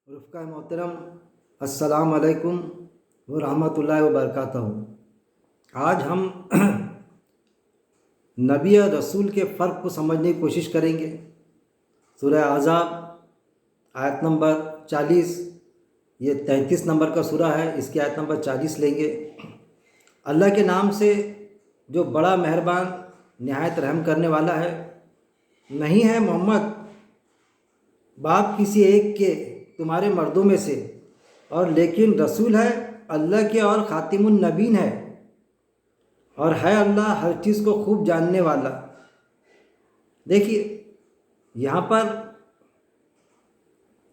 رفقہ محترم، السلام علیکم ورحمۃ اللہ وبرکاتہ۔ آج ہم نبی اور رسول کے فرق کو سمجھنے کی کوشش کریں گے۔ سورہ احزاب آیت نمبر 40، یہ 33 نمبر کا سورہ ہے، اس کی آیت نمبر 40 لیں گے۔ اللہ کے نام سے جو بڑا مہربان نہایت رحم کرنے والا ہے۔ نہیں ہے محمد باپ کسی ایک کے تمہارے مردوں میں سے، اور لیکن رسول ہے اللہ کے اور خاتم النبین ہے، اور ہے اللہ ہر چیز کو خوب جاننے والا۔ دیکھیے یہاں پر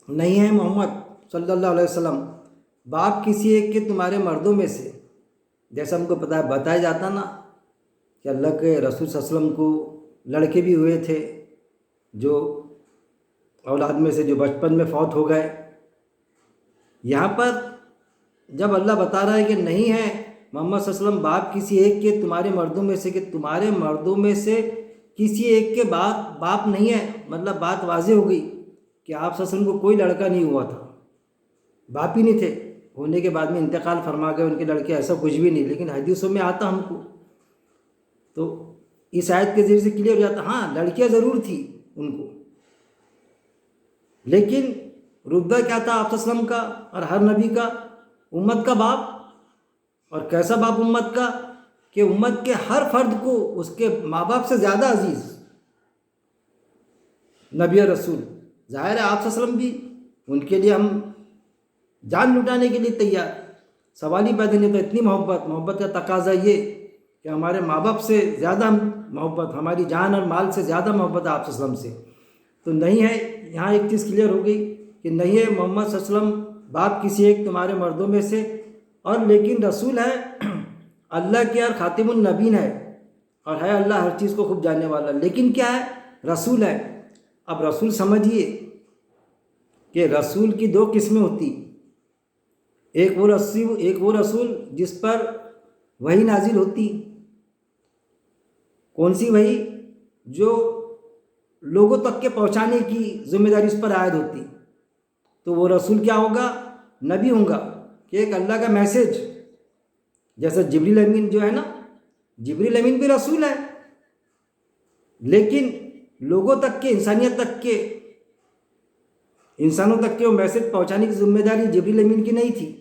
نہیں ہے محمد صلی اللہ علیہ وسلم باپ کسی ایک کے تمہارے مردوں میں سے، جیسا ہم کو بتایا جاتا نا کہ اللہ کے رسول صلی اللہ علیہ وسلم کو لڑکے بھی ہوئے تھے جو اولاد میں سے جو بچپن میں فوت ہو گئے۔ یہاں پر جب اللہ بتا رہا ہے کہ نہیں ہے محمد صلی اللہ علیہ وسلم باپ کسی ایک کے تمہارے مردوں میں سے، کہ تمہارے مردوں میں سے کسی ایک کے باپ نہیں ہے، مطلب بات واضح ہو گئی کہ آپ صلی اللہ علیہ وسلم کو کوئی لڑکا نہیں ہوا تھا، باپ ہی نہیں تھے، ہونے کے بعد میں انتقال فرما گئے ان کے لڑکے، ایسا کچھ بھی نہیں۔ لیکن حدیثوں میں آتا ہم کو تو اس آیت کے ذریعے سے کلیئر ہو جاتا، ہاں لڑکیاں ضرور تھی ان کو، لیکن رتبہ کیا تھا آپ صلی اللہ علیہ وسلم کا اور ہر نبی کا؟ امت کا باپ۔ اور کیسا باپ امت کا؟ کہ امت کے ہر فرد کو اس کے ماں باپ سے زیادہ عزیز نبی اور رسول۔ ظاہر ہے آپ صلی اللہ علیہ وسلم بھی ان کے لیے ہم جان لٹانے کے لیے تیار، سوال ہی پیدا نہیں ہوتا۔ اتنی محبت کا تقاضا یہ کہ ہمارے ماں باپ سے زیادہ محبت، ہماری جان اور مال سے زیادہ محبت ہے آپ صلی اللہ علیہ وسلم سے۔ تو نہیں ہے، یہاں ایک چیز کلیئر ہو گئی کہ نہیں ہے محمد صلی اللہ علیہ وسلم باپ کسی ایک تمہارے مردوں میں سے، اور لیکن رسول ہے اللہ کے اور خاتم النبین ہے، اور ہے اللہ ہر چیز کو خوب جاننے والا۔ لیکن کیا ہے؟ رسول ہے۔ اب رسول سمجھیے کہ رسول کی دو قسمیں ہوتی، ایک وہ رسول جس پر وحی نازل ہوتی۔ کون سی وحی؟ جو لوگوں تک کے پہنچانے کی ذمہ داری اس پر عائد ہوتی، تو وہ رسول کیا ہوگا؟ نبی ہوگا، کہ ایک اللہ کا میسج، جیسا جبریل امین جو ہے نا، جبریل امین بھی رسول ہے، لیکن لوگوں تک کے، انسانیت تک کے، انسانوں تک کے وہ میسج پہنچانے کی ذمہ داری جبریل امین کی نہیں تھی۔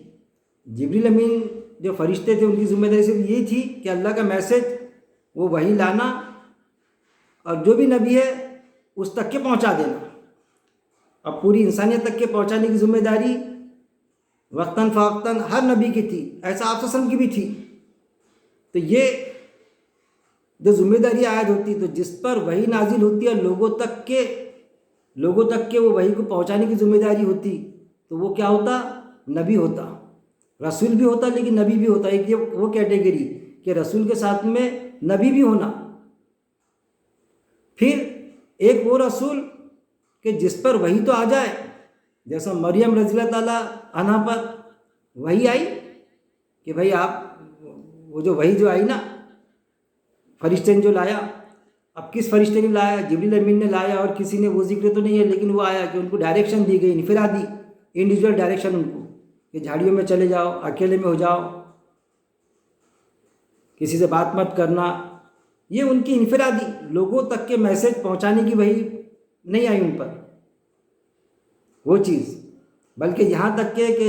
جبریل امین جو فرشتے تھے ان کی ذمہ داری صرف یہی تھی کہ اللہ کا میسج وہ وحی لانا، اور جو بھی نبی ہے اس تک کے پہنچا دینا۔ اب پوری انسانیت تک کے پہنچانے کی ذمہ داری وقتاً فوقتاً ہر نبی کی تھی، ایسا آپ صلی اللہ علیہ وسلم کی بھی تھی۔ تو یہ جو ذمہ داری عائد ہوتی، تو جس پر وحی نازل ہوتی ہے لوگوں تک کے وہ وحی کو پہنچانے کی ذمہ داری ہوتی، تو وہ کیا ہوتا؟ نبی ہوتا، رسول بھی ہوتا لیکن نبی بھی ہوتا۔ ایک یہ وہ کیٹیگری کہ رسول کے ساتھ میں نبی بھی ہونا۔ پھر ایک وہ رسول کہ جس پر وحی تو آ جائے، جیسا مریم رضی اللہ تعالیٰ عنہا پر وحی آئی کہ بھائی آپ وہ جو وحی جو آئی نا، فرشتے نے جو لایا، اب کس فرشتے نے لایا؟ جبریل امین نے لایا، اور کسی نے وہ ذکر تو نہیں ہے، لیکن وہ آیا کہ ان کو ڈائریکشن دی گئی، انفرادی انڈیویجول ڈائریکشن ان کو، کہ جھاڑیوں میں چلے جاؤ، اکیلے میں ہو جاؤ، کسی سے بات مت کرنا۔ یہ ان کی انفرادی لوگوں تک کے میسج پہنچانے کی وحی نہیں آئی ان پر وہ چیز، بلکہ یہاں تک کہ عیسیٰ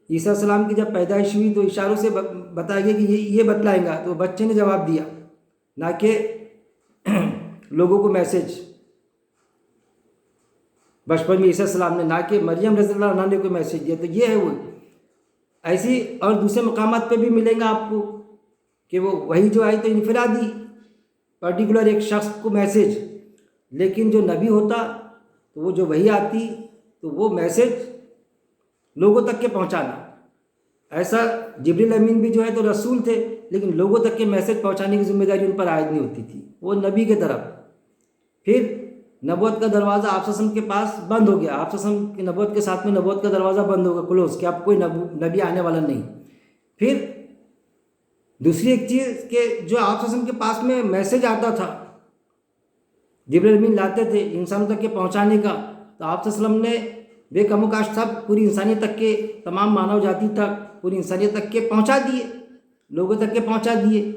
علیہ السلام کی جب پیدائش ہوئی تو اشاروں سے بتایا گیا کہ یہ بتلائیں گا، تو بچے نے جواب دیا، نہ کہ لوگوں کو میسج۔ بچپن میں عیسیٰ علیہ السلام نے، نہ کہ مریم رضی اللہ عنہا نے کوئی میسج دیا۔ تو یہ ہے وہ ایسی، اور دوسرے مقامات پہ بھی ملیں گا آپ کو کہ وہ وہی جو آئی تو انفرادی پرٹیکولر ایک شخص کو میسج، لیکن جو نبی ہوتا تو وہ جو وہی آتی تو وہ میسج لوگوں تک کے پہنچانا۔ ایسا جبریل امین بھی جو ہے تو رسول تھے، لیکن لوگوں تک کے میسج پہنچانے کی ذمہ داری ان پر عائد نہیں ہوتی تھی، وہ نبی کے طرف۔ پھر نبوت کا دروازہ آپ صلی اللہ علیہ وسلم کے پاس بند ہو گیا، آپ صلی اللہ علیہ وسلم کی نبوت کے ساتھ میں نبوت کا دروازہ بند ہوگا، کلوز، کہ اب کوئی نبی آنے والا نہیں۔ پھر دوسری ایک چیز کہ جو آپ صلی اللہ علیہ وسلم کے پاس میں میسج آتا تھا، جبریل امین لاتے تھے انسانوں تک کے پہنچانے کا، تو آپ صلی اللہ علیہ وسلم نے بے کم و کاش سب پوری انسانیت تک کے، تمام مانو جاتی تک، پوری انسانیت تک کے پہنچا دیے، لوگوں تک کے پہنچا دیے۔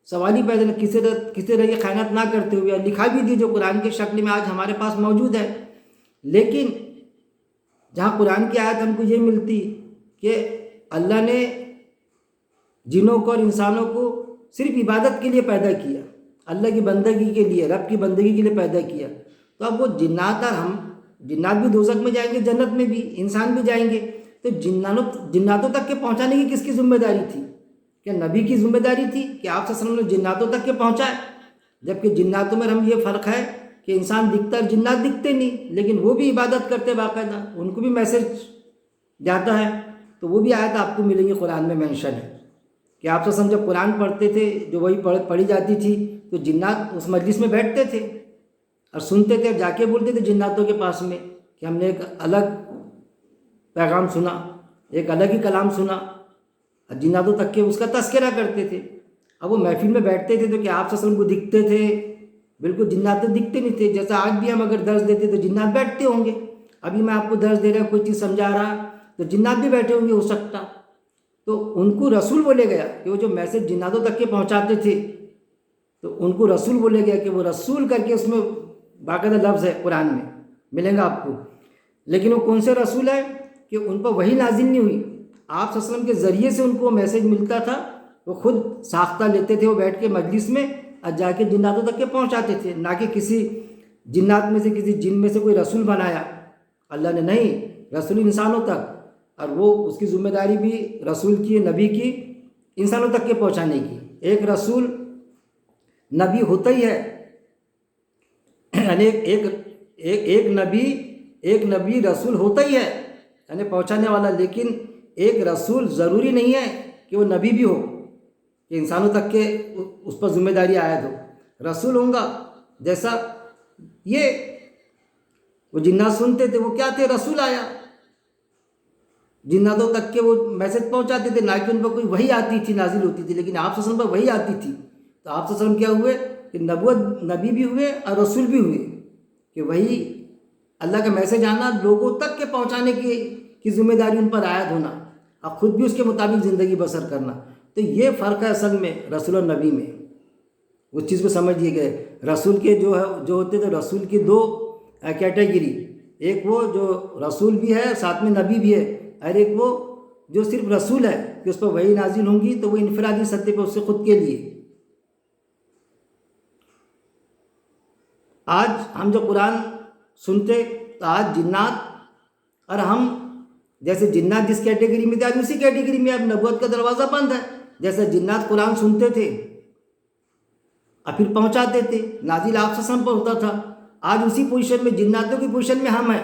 سوال ہی پیدا نہیں، کسی طرح یہ خیانت نہ کرتے ہوئے لکھا بھی دیے جو قرآن کی شکل میں آج ہمارے پاس موجود ہے۔ لیکن جہاں قرآن کی آیت ہم کو یہ ملتی کہ اللہ نے جنوں کو اور انسانوں کو صرف عبادت کے لیے پیدا کیا، اللہ کی بندگی کے لیے، رب کی بندگی کے لیے پیدا کیا، تو اب وہ جنات اور ہم، جنات بھی دوزخ میں جائیں گے، جنت میں بھی انسان بھی جائیں گے، تو جناتوں تک کے پہنچانے کی کس کی ذمہ داری تھی؟ کیا نبی کی ذمہ داری تھی کہ آپ صلی اللہ علیہ وسلم نے جناتوں تک کے پہنچائے؟ جبکہ جناتوں میں ہم یہ فرق ہے کہ انسان دکھتا ہے، جنات دکھتے نہیں، لیکن وہ بھی عبادت کرتے باقاعدہ، ان کو بھی میسج جاتا ہے۔ تو وہ بھی آیت آپ کو ملیں گی قرآن میں مینشن ہے کہ آپ صلی اللہ علیہ وسلم جب قرآن پڑھتے تھے، جو وہی پڑھی جاتی تھی، تو جنات اس مجلس میں بیٹھتے تھے اور سنتے تھے اور جا کے بولتے تھے جناتوں کے پاس میں کہ ہم نے ایک الگ پیغام سنا، ایک الگ ہی کلام سنا، اور جناتوں تک کے اس کا تذکرہ کرتے تھے۔ اب وہ محفل میں بیٹھتے تھے تو کیا آپ صلی اللہ علیہ وسلم کو دکھتے تھے؟ بالکل جنات تو دکھتے نہیں تھے۔ جیسا آج بھی ہم اگر درس دیتے تو جنات بیٹھتے ہوں گے، ابھی میں آپ کو درس دے رہا کوئی چیز سمجھا رہا تو جنات بھی بیٹھے ہوں گے ہو سکتا۔ تو ان کو رسول بولے گیا کہ وہ جو میسج جناتوں تک کے پہنچاتے تھے، تو ان کو رسول بولے گیا کہ وہ رسول کر کے اس میں باقاعدہ لفظ ہے قرآن میں ملیں گا آپ کو۔ لیکن وہ کون سے رسول ہے کہ ان پر وحی نازل نہیں ہوئی، آپ صلی اللہ علیہ وسلم کے ذریعے سے ان کو میسج ملتا تھا، وہ خود ساختہ لیتے تھے، وہ بیٹھ کے مجلس میں اور جا کے جناتوں تک کے پہنچاتے تھے، نہ کہ کسی جنات میں سے کسی جن میں سے کوئی رسول بنایا اللہ نے، نہیں، رسول انسانوں تک، اور وہ اس کی ذمہ داری بھی رسول کی، نبی کی، انسانوں تک کے پہنچانے کی۔ ایک رسول نبی ہوتا ہی ہے، یعنی ایک نبی رسول ہوتا ہی ہے، یعنی پہنچانے والا، لیکن ایک رسول ضروری نہیں ہے کہ وہ نبی بھی ہو کہ انسانوں تک کے اس پر ذمہ داری عائد ہو۔ رسول ہوں گا، جیسا یہ وہ جنات سنتے تھے، وہ کیا تھے؟ رسول آیا، جناتوں تک کے وہ میسج پہنچاتے تھے، نہ کہ ان پر کوئی وحی آتی تھی، نازل ہوتی تھی، لیکن آپ صلی اللہ علیہ وسلم پر وحی آتی تھی۔ تو آپ صلی اللہ علیہ وسلم کیا ہوئے کہ نبی بھی ہوئے اور رسول بھی ہوئے، کہ وہی اللہ کا میسج آنا، لوگوں تک کے پہنچانے کی ذمہ داری ان پر عائد ہونا، اور خود بھی اس کے مطابق زندگی بسر کرنا۔ تو یہ فرق ہے اصل میں رسول اور نبی میں، اس چیز کو سمجھیے گئے۔ رسول کے جو ہوتے تھے، رسول کی دو کیٹیگری، ایک وہ جو رسول بھی ہے ساتھ میں نبی بھی ہے، اور ایک وہ جو صرف رسول ہے کہ اس پر وحی نازل ہوں گی تو وہ انفرادی سطح پہ اس سے خود کے لیے۔ آج ہم جو قرآن سنتے تو آج جنات اور ہم، جیسے جنات جس کیٹیگری میں تھے آج اسی کیٹیگری میں اب نبوت کا دروازہ بند ہے۔ جیسے جنات قرآن سنتے تھے اور پھر پہنچاتے تھے، نازل آپ سے سم پر ہوتا تھا، آج اسی پوزیشن میں، جناتوں کی پوزیشن میں ہم ہیں۔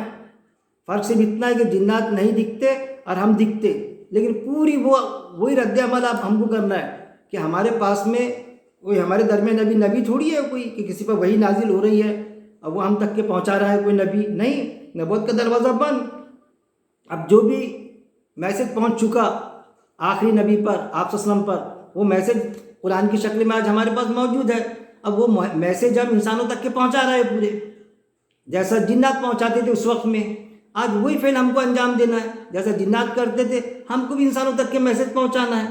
فرق صرف اتنا ہے کہ جنات نہیں دکھتے اور ہم دکھتے، لیکن پوری وہی رد عمل آپ ہم کو کرنا ہے کہ ہمارے پاس میں کوئی، ہمارے درمیان نبی تھوڑی ہے کوئی کہ کسی پر وحی نازل ہو رہی ہے اور وہ ہم تک کے پہنچا رہا ہے کوئی نبی، نہیں، نبوت کا دروازہ بند۔ اب جو بھی میسج پہنچ چکا آخری نبی پر، آپ صلی اللہ علیہ وسلم پر، وہ میسج قرآن کی شکل میں آج ہمارے پاس موجود ہے۔ اب وہ میسج ہم انسانوں تک کے پہنچا رہے ہیں پورے، جیسا جنات پہنچاتے تھے اس وقت میں، آج وہی فعل ہم کو انجام دینا ہے، جیسا جنات کرتے تھے ہم کو بھی انسانوں تک کے میسج پہنچانا ہے۔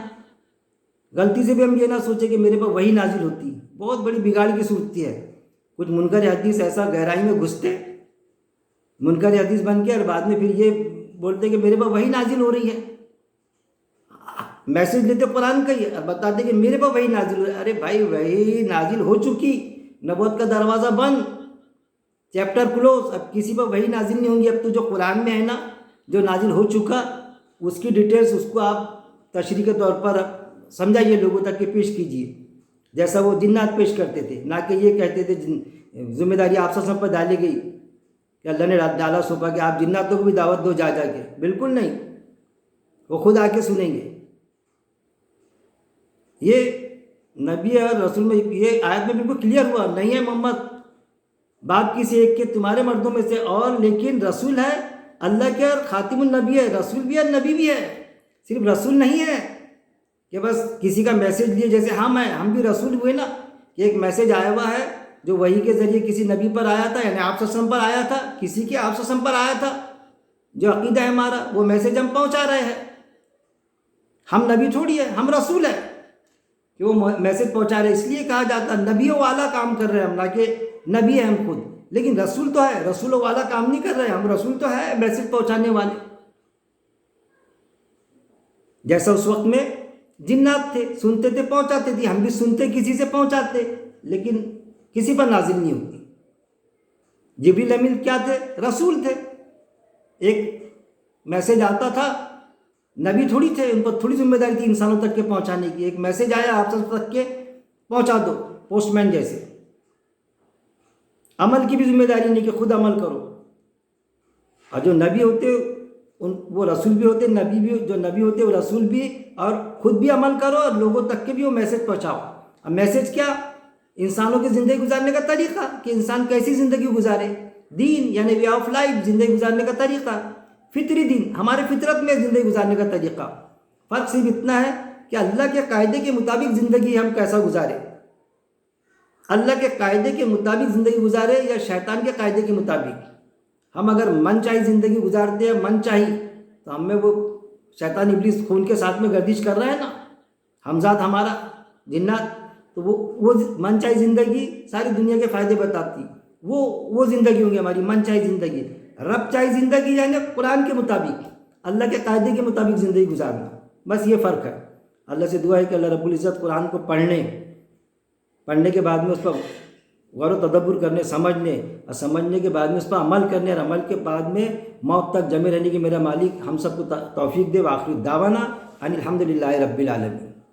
غلطی سے بھی ہم یہ نہ سوچیں کہ میرے پر وہی نازل ہوتی، بہت بڑی بگاڑ کی صورت ہے۔ کچھ منکر حدیث ایسا گہرائی میں گھستے، منکر حدیث بن کے، اور بعد میں پھر یہ بولتے کہ میرے پر وحی نازل ہو رہی ہے، میسج لیتے قرآن کا ہی ہے اور بتاتے کہ میرے پر وحی نازل ہو رہی ہے۔ ارے بھائی، وحی نازل ہو چکی، نبوت کا دروازہ بند، چیپٹر کلوز، اب کسی پر وحی نازل نہیں ہوں گی۔ اب تو جو قرآن میں ہے نا، جو نازل ہو چکا، اس کی ڈیٹیلز، اس کو آپ تشریح کے طور پر سمجھائیے، لوگوں تک کے پیش کیجیے، جیسا وہ جنات پیش کرتے تھے، نہ کہ یہ کہتے تھے ذمہ داری آپ سب پر ڈالی گئی کہ اللہ نے ڈالا سونپا کہ آپ جناتوں کو بھی دعوت دو جا کے، بالکل نہیں، وہ خود آ کے سنیں گے۔ یہ نبی اور رسول میں یہ آیت میں بالکل کلیئر ہوا، نہیں ہے محمد باپ کسی ایک کے تمہارے مردوں میں سے، اور لیکن رسول ہے اللہ کے، اور خاتم النبی ہے، رسول بھی ہے نبی بھی ہے، صرف رسول نہیں ہے کہ بس کسی کا میسج لیے، جیسے ہم ہیں، ہم بھی رسول ہوئے نا، کہ ایک میسج آیا ہوا ہے جو وحی کے ذریعے کسی نبی پر آیا تھا، یعنی آپ صلی اللہ علیہ وسلم پر آیا تھا، کسی کے آپ صلی اللہ علیہ وسلم پر آیا تھا، جو عقیدہ ہے ہمارا وہ میسیج ہم پہنچا رہے ہیں. ہم نبی تھوڑی ہے، ہم رسول ہے کہ وہ میسیج پہنچا رہے. اس لیے کہا جاتا ہے نبیوں والا کام کر رہے ہیں ہم، نہ کہ نبی ہے ہم خود، لیکن رسول تو ہے، رسولوں والا کام نہیں کر رہے ہم. رسول تو ہے میسیج پہنچانے والے. جیسا اس وقت میں جنات تھے، سنتے تھے پہنچاتے تھے، ہم بھی سنتے کسی سے پہنچاتے، لیکن کسی پر نازل نہیں ہوتی. جبریل امین کیا تھے؟ رسول تھے. ایک میسیج آتا تھا، نبی تھوڑی تھے، ان پر تھوڑی ذمہ داری تھی انسانوں تک کے پہنچانے کی. ایک میسیج آیا آپ سب تک کے پہنچا دو، پوسٹ مین جیسے. عمل کی بھی ذمہ داری نہیں کہ خود عمل کرو. اور جو نبی ہوتے وہ رسول بھی ہوتے، نبی بھی، جو نبی ہوتے وہ رسول بھی، اور خود بھی عمل کرو اور لوگوں تک کے بھی وہ میسیج پہنچاؤ. اب میسیج کیا؟ انسانوں کی زندگی گزارنے کا طریقہ، کہ انسان کیسی زندگی گزارے. دین یعنی وے آف لائف، زندگی گزارنے کا طریقہ. فطری دین، ہمارے فطرت میں زندگی گزارنے کا طریقہ. فرق صرف اتنا ہے کہ اللہ کے قاعدے کے مطابق زندگی ہم کیسا گزارے. اللہ کے قاعدے کے مطابق زندگی گزارے یا شیطان کے قاعدے کے مطابق. ہم اگر من چاہی زندگی گزارتے ہیں، من چاہی، تو ہم میں وہ شیطان ابلیس خون کے ساتھ میں گردش کر رہے ہیں نا، ہم ذات ہمارا جنات. تو وہ من چاہی زندگی ساری دنیا کے فائدے بتاتی، وہ زندگی ہوں گی ہماری من چاہی زندگی. رب چاہی زندگی یعنی قرآن کے مطابق، اللہ کے قاعدے کے مطابق زندگی گزارنا. بس یہ فرق ہے. اللہ سے دعا ہے کہ اللہ رب العزت قرآن کو پڑھنے کے بعد میں اس پر غور و تدبر کرنے، سمجھنے، اور سمجھنے کے بعد میں اس پر عمل کرنے، اور عمل کے بعد میں موت تک جمے رہنے کی میرا مالک ہم سب کو توفیق دے. وآخر دعوانا ان الحمد للہ رب العالمین.